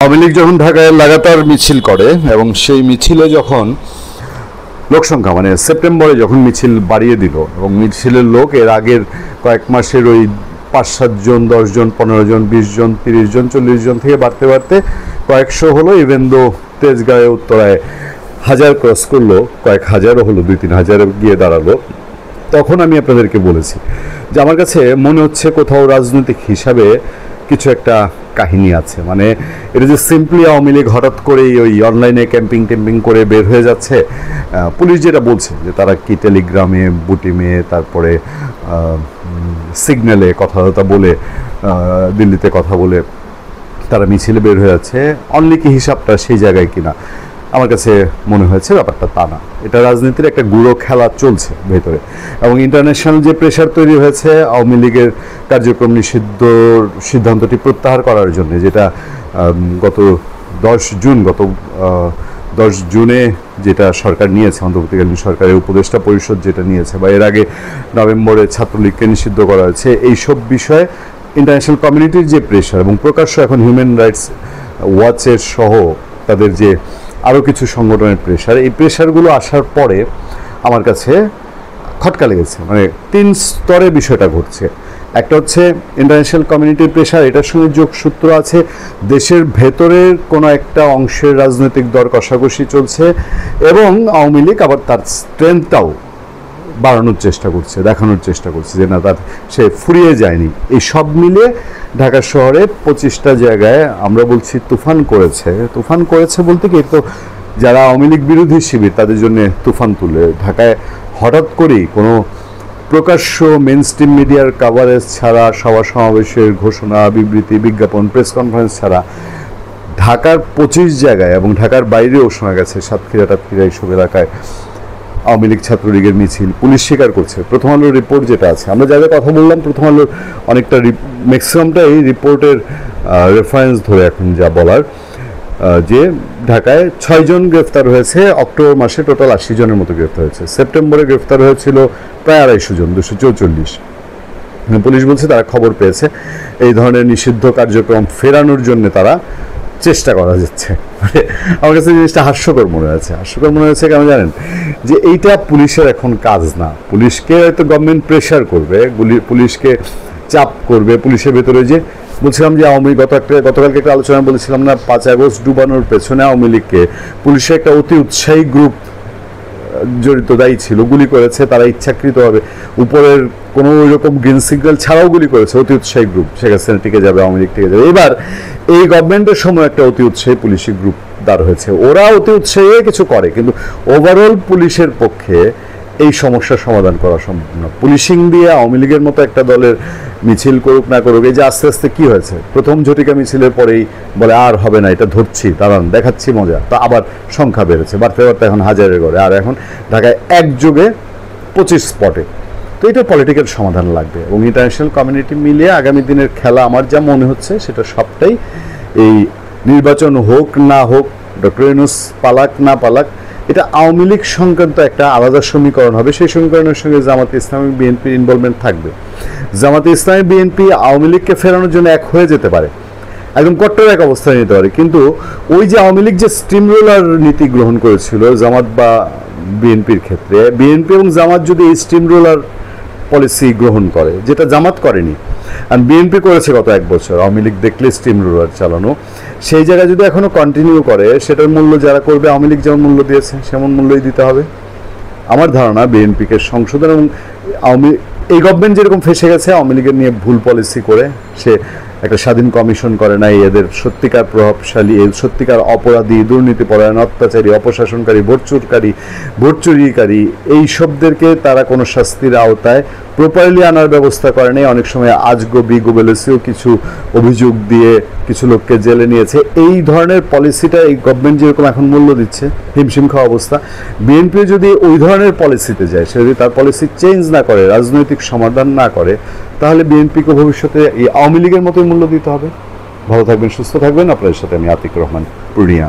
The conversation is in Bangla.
আওয়ামী লীগ যখন ঢাকায় লাগাতার মিছিল করে এবং সেই মিছিলে যখন লোকসংখ্যা মানে সেপ্টেম্বরে যখন মিছিল বাড়িয়ে দিল এবং মিছিলের লোক এর আগের কয়েক মাসের ওই 5-7 জন 10 জন 15 জন 20 জন 30 জন 40 জন থেকে বাড়তে বাড়তে কয়েকশো হলো। ইভেন দো তেজগাঁয়ে উত্তরায় 1000 ক্রস করলো, কয়েক হাজারও হলো, 2-3 হাজার গিয়ে দাঁড়ালো। তখন আমি আপনাদেরকে বলেছি যে আমার কাছে মনে হচ্ছে কোথাও রাজনৈতিক হিসাবে কিছু একটা কাহিনী আছে। মানে এটা যে সিম্পলি আওয়ামী লীগ হঠাৎ করেই ওই অনলাইনে ক্যাম্পিং করে বের হয়ে যাচ্ছে। পুলিশ যেটা বলছে যে তারা কি টেলিগ্রামে, বুটিমে, তারপরে সিগন্যালে কথাবার্তা বলে, দিল্লিতে কথা বলে তারা মিছিলে বের হয়ে যাচ্ছে, অনলি কি হিসাবটা সেই জায়গায় কিনা আমার কাছে মনে হয়েছে ব্যাপারটা তা না। এটা রাজনীতির একটা গুঁড়ো খেলা চলছে ভেতরে এবং ইন্টারন্যাশনাল যে প্রেশার তৈরি হয়েছে আওয়ামী লীগের কার্যক্রম নিষিদ্ধর সিদ্ধান্তটি প্রত্যাহার করার জন্য, যেটা গত 10 জুনে যেটা সরকার নিয়েছে, অন্তর্বর্তীকালীন সরকারের উপদেষ্টা পরিষদ যেটা নিয়েছে, বা এর আগে নভেম্বরে ছাত্রলীগকে নিষিদ্ধ করা হয়েছে, এইসব বিষয়ে ইন্টারন্যাশনাল কমিউনিটির যে প্রেশার এবং প্রকাশ্য এখন হিউম্যান রাইটস ওয়াচের সহ তাদের যে আরও কিছু সংগঠনের প্রেশার, এই প্রেশারগুলো আসার পরে আমার কাছে খটকা লেগেছে। মানে 3 স্তরে বিষয়টা ঘটছে। একটা হচ্ছে ইন্টারন্যাশনাল কমিউনিটির প্রেশার, এটার সঙ্গে যোগসূত্র আছে দেশের ভেতরের কোনো একটা অংশের রাজনৈতিক দর কষাকষি চলছে এবং আওয়ামী লীগ আবার তার স্ট্রেংথটাও বাড়ানোর চেষ্টা করছে, দেখানোর চেষ্টা করছে যে না, তার সে ফুরিয়ে যায়নি। এই সব মিলে ঢাকা শহরে 25টা জায়গায় আমরা বলছি তুফান করেছে বলতে কি, তো যারা আওয়ামী লীগ বিরোধী শিবির তাদের জন্য তুফান তুলে ঢাকায় হঠাৎ করেই কোনো প্রকাশ্য মেইনস্ট্রিম মিডিয়ার কাভারেজ ছাড়া, সভা সমাবেশের ঘোষণা, বিবৃতি, বিজ্ঞাপন, প্রেস কনফারেন্স ছাড়া ঢাকার 25 জায়গায় এবং ঢাকার বাইরেও শোনা গেছে সাতক্ষীরা এইসব এলাকায় আওয়ামী লীগ ছাত্রলীগের মিছিল পুলিশ স্বীকার করছে। প্রথম আলোর রিপোর্ট যেটা আছে, আমরা যাদের কথা বললাম প্রথম আলোর অনেকটা ম্যাক্সিমামটা এই রিপোর্টের রেফারেন্স ধরে এখন যা বলার, যে ঢাকায় 6 জন গ্রেফতার হয়েছে, অক্টোবর মাসে টোটাল 80 জনের মতো গ্রেফতার হয়েছে, সেপ্টেম্বরে গ্রেফতার হয়েছিল প্রায় 250 জন, 244। পুলিশ বলছে তারা খবর পেয়েছে এই ধরনের নিষিদ্ধ কার্যক্রম ফেরানোর জন্য তারা চেষ্টা করা যাচ্ছে। মানে আমার কাছে জিনিসটা হাস্যকর মনে হয়েছে কেন জানেন, যে এইটা পুলিশের এখন কাজ না। পুলিশকে হয়তো গভর্নমেন্ট প্রেশার করবে, পুলিশকে চাপ করবে, পুলিশের ভেতরে যে বলছিলাম যে গতকালকে একটা আলোচনা বলেছিলাম না, 5 আগস্ট ডুবানোর পেছনে আওয়ামী লীগকে পুলিশের একটা অতি উৎসাহী গ্রুপ জড়িত, দায়ী ছিল, গুলি করেছে তারা ইচ্ছাকৃতভাবে, উপরের কোনো ওই রকম গ্রিন সিগন্যাল ছাড়াও গুলি করেছে অতি উৎসাহী গ্রুপ। শেখ হাসিনা টিকে যাবে, আওয়ামী লীগ টিকে যাবে। এবার এই গভর্নমেন্টের সময় একটা অতি উৎসাহী পুলিশি গ্রুপ দাঁড় হয়েছে, ওরা অতি উৎসাহী কিছু করে, কিন্তু ওভারঅল পুলিশের পক্ষে এই সমস্যার সমাধান করা সম্ভব না। পুলিশিং দিয়ে আওয়ামী লীগের মতো একটা দলের মিছিল করুক না করুক, এই যে আস্তে আস্তে কি হয়েছে, প্রথম ঝটিকা মিছিলের পরেই বলে আর হবে না, এটা ধরছি, দাঁড়ান দেখাচ্ছি মজা, তা আবার সংখ্যা বেড়েছে, বাড়তে এখন 1000-এর ঘরে, আর এখন ঢাকায় একযোগে 25 স্পটে। তো এটা পলিটিক্যাল সমাধান লাগবে এবং ইন্টারন্যাশনাল কমিউনিটি মিলিয়ে আগামী দিনের খেলা আমার যা মনে হচ্ছে সেটা সবটাই এই নির্বাচন হোক না হোক, ডক্টর ইউনূস পালাক না পালাক, এটা আওয়ামী লীগ সংক্রান্ত একটা আলাদা সমীকরণ হবে। সেই সমীকরণের সঙ্গে জামাতে ইসলামী বিএনপির ইনভলভমেন্ট থাকবে। জামাতে ইসলামী বিএনপি আওয়ামী লীগকে ফেরানোর জন্য এক হয়ে যেতে পারে, একদম কট্টর এক অবস্থায় নিতে পারে, কিন্তু ওই যে আওয়ামী লীগ যে স্টিম রোলার নীতি গ্রহণ করেছিল জামাত বা বিএনপির ক্ষেত্রে, বিএনপি এবং জামাত যদি এই স্টিম রোলার পলিসি গ্রহণ করে, যেটা জামাত করেনি আর বিএনপি করেছে গত 1 বছর, আওয়ামী লীগ দেখলে স্টিম রোলার চালানো, সেই জায়গায় যদি এখনো কন্টিনিউ করে, সেটার মূল্য যারা করবে, আওয়ামী লীগ যেমন মূল্য দিয়েছে সেমন মূল্যই দিতে হবে। আমার ধারণা বিএনপিকে সংশোধন এবং এই গভর্নমেন্ট যেরকম ফেসে গেছে আওয়ামী লীগের নিয়ে ভুল পলিসি করে, সে একটা স্বাধীন কমিশন করে নাই, এদের সত্যিকার প্রভাবশালী, সত্যিকার অপরাধী, দুর্নীতিপরায়ণ, অত্যাচারী, অপশাসনকারী, ভোট চুরিকারী এই সবদেরকে তারা কোনো শাস্তির আওতায় প্রপারলি আনার ব্যবস্থা করে নেই। অনেক সময় আজগবি গোবেলেসিও কিছু অভিযোগ দিয়ে কিছু লোককে জেলে নিয়েছে। এই ধরনের পলিসিটা এই গভর্নমেন্ট যেরকম এখন মূল্য দিচ্ছে, হিমশিম খাওয়া অবস্থা, বিএনপি যদি ওই ধরনের পলিসিতে যায়, সে যদি তার পলিসি চেঞ্জ না করে, রাজনৈতিক সমাধান না করে, তাহলে বিএনপিকে ভবিষ্যতে এই আওয়ামী লীগের মতোই মূল্য দিতে হবে। ভালো থাকবেন, সুস্থ থাকবেন। আপনাদের সাথে আমি আতিক রহমান, পূর্ণিয়া।